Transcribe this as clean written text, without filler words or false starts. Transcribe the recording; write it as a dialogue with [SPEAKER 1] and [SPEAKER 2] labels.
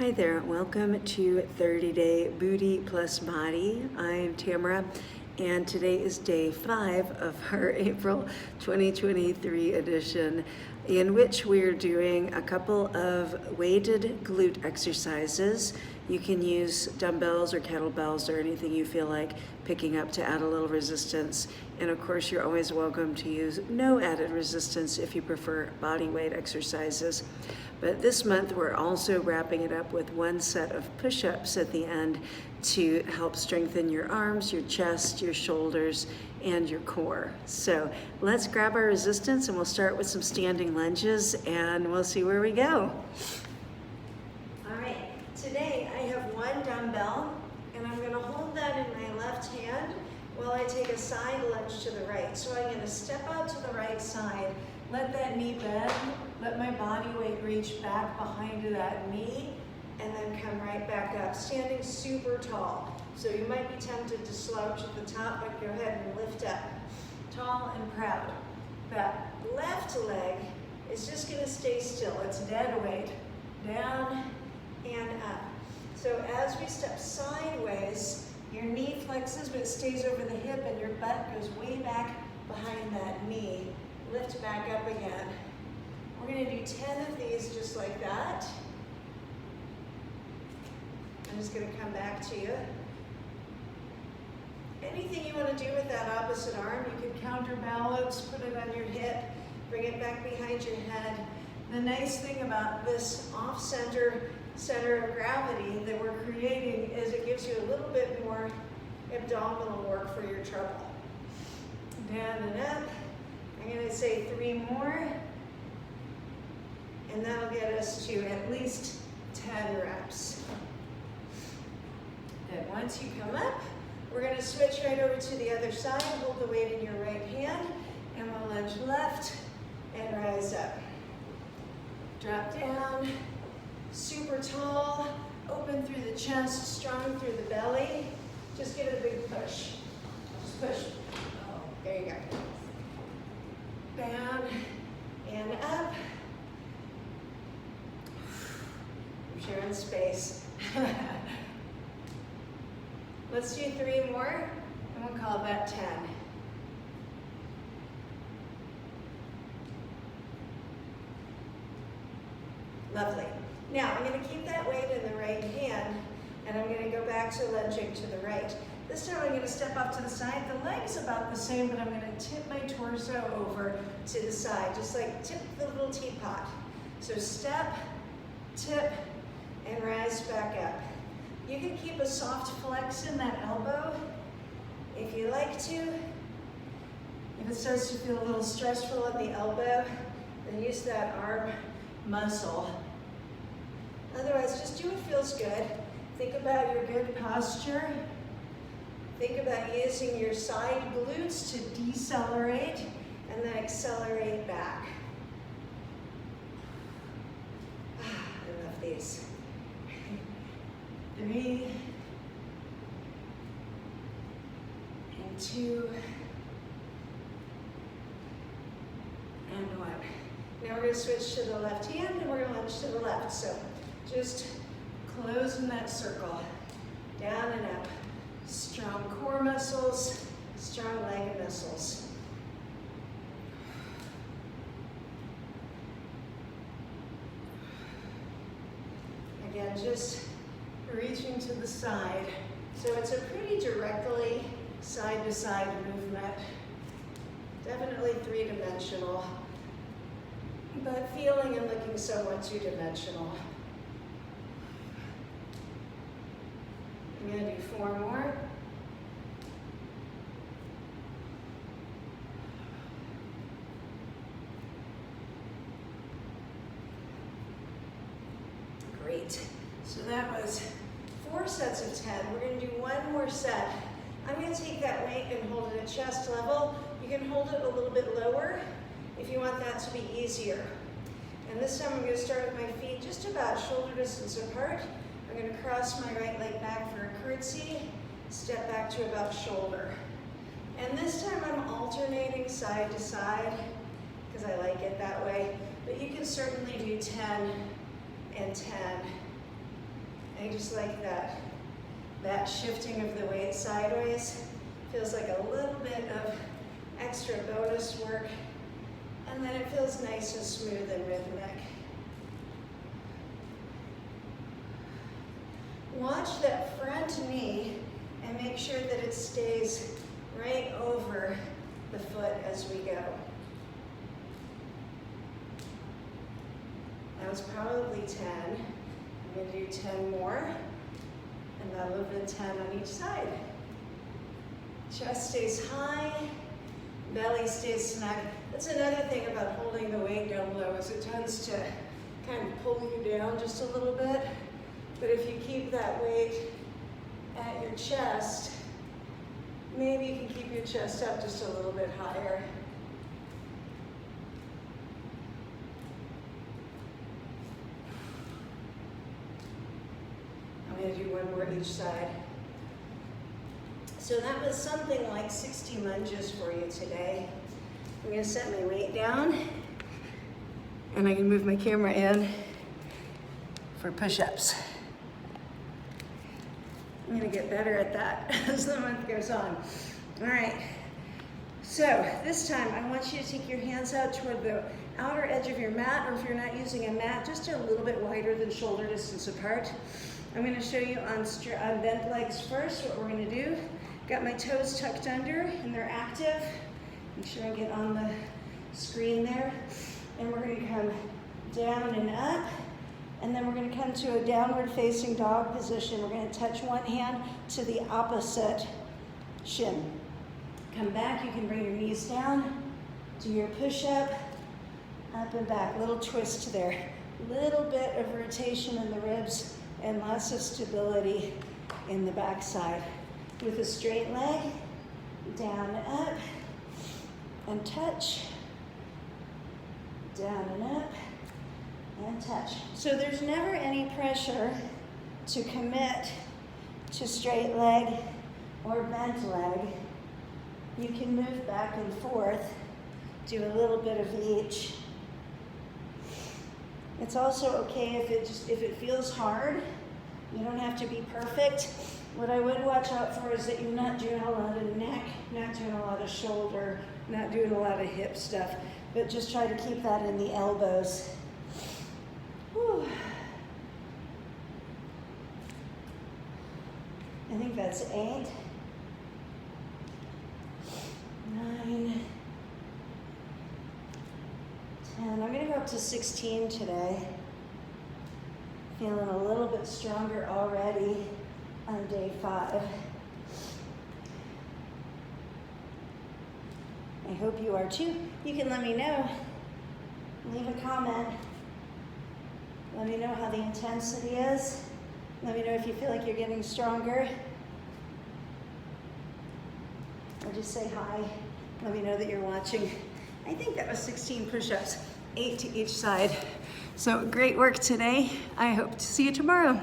[SPEAKER 1] Hi there, welcome to 30-Day Booty Plus Body. I'm Tamara, and today is day 5 of our April 2023 edition, in which we're doing a couple of weighted glute exercises. You can use dumbbells or kettlebells or anything you feel like picking up to add a little resistance. And of course, you're always welcome to use no added resistance if you prefer body weight exercises. But this month, we're also wrapping it up with one set of push-ups at the end to help strengthen your arms, your chest, your shoulders, and your core. So let's grab our resistance, and we'll start with some standing lunges, and we'll see where we go. All right, today I have one dumbbell, and I'm gonna hold that in my left hand while I take a side lunge to the right. So I'm gonna step out to the right side, let that knee bend, let my body weight reach back behind that knee, and then come right back up, standing super tall. So you might be tempted to slouch at the top, but go ahead and lift up, tall and proud. That left leg is just gonna stay still. It's dead weight, down and up. So as we step sideways, your knee flexes, but it stays over the hip, and your butt goes way back behind that knee. Lift back up again. We're gonna do 10 of these just like that. I'm just gonna come back to you. Anything you wanna do with that opposite arm, you can counterbalance, put it on your hip, bring it back behind your head. The nice thing about this off-center center of gravity that we're creating is it gives you a little bit more abdominal work for your trouble. Down and up. I'm going to say 3 more, and that'll get us to at least 10 reps. Then once you come up, we're going to switch right over to the other side. Hold the weight in your right hand, and we'll lunge left and rise up. Drop down, super tall, open through the chest, strong through the belly. Just give it a big push. Just push. Oh, there you go. Down and up. I'm sharing space. Let's do 3 more, and we'll call that 10. Lovely. Now, I'm going to keep that weight in the right hand, and I'm going to go back to lunging to the right. This time I'm going to step off to the side. The leg's about the same, but I'm going to tip my torso over to the side, just like tip the little teapot. So step, tip, and rise back up. You can keep a soft flex in that elbow if you like to. If it starts to feel a little stressful at the elbow, then use that arm muscle. Otherwise, just do what feels good. Think about your good posture. Think about using your side glutes to decelerate and then accelerate back. I love these. 3 and 2 and 1. Now we're going to switch to the left hand, and we're going to lunge to the left. So just closing that circle, down and up. Strong core muscles, strong leg muscles. Again, just reaching to the side. So it's a pretty directly side-to-side movement. Definitely 3-dimensional, but feeling and looking somewhat 2-dimensional. I'm going to do 4 more. Great. So that was 4 sets of 10. We're going to do 1 more set. I'm going to take that weight and hold it at chest level. You can hold it a little bit lower if you want that to be easier. And this time I'm going to start with my feet just about shoulder distance apart. I'm going to cross my right leg back for a curtsy, step back to about shoulder. And this time I'm alternating side to side because I like it that way. But you can certainly do 10 and 10. I just like that shifting of the weight sideways. Feels like a little bit of extra bonus work, and then it feels nice and smooth and rhythmic. Watch that front knee and make sure that it stays right over the foot as we go. That was probably 10. I'm going to do 10 more, and that'll have been 10 on each side. Chest stays high, belly stays snug. That's another thing about holding the weight down low, is it tends to kind of pull you down just a little bit. But if you keep that weight at your chest, maybe you can keep your chest up just a little bit higher. I'm going to do one more each side. So that was something like 60 lunges for you today. I'm going to set my weight down, and I can move my camera in for push-ups. I'm going to get better at that as the month goes on. All right, so this time I want you to take your hands out toward the outer edge of your mat, or if you're not using a mat, just a little bit wider than shoulder distance apart. I'm going to show you on bent legs first what we're going to do. Got my toes tucked under and they're active. Make sure I get on the screen there. And we're going to come down and up. And then we're going to come to a downward facing dog position. We're going to touch one hand to the opposite shin. Come back, you can bring your knees down, do your push-up, up and back, little twist there. Little bit of rotation in the ribs and lots of stability in the backside. With a straight leg, down and up, and touch, down and up, and touch. So there's never any pressure to commit to straight leg or bent leg. You can move back and forth, do a little bit of each. It's also okay if it feels hard. You don't have to be perfect. What I would watch out for is that you're not doing a lot of neck, not doing a lot of shoulder, not doing a lot of hip stuff, but just try to keep that in the elbows. Whew. I think that's 8, 9, 10. I'm going to go up to 16 today. Feeling a little bit stronger already on day 5. I hope you are too. You can let me know. Leave a comment. Let me know how the intensity is. Let me know if you feel like you're getting stronger. Or just say hi. Let me know that you're watching. I think that was 16 push-ups, 8 to each side. So great work today. I hope to see you tomorrow.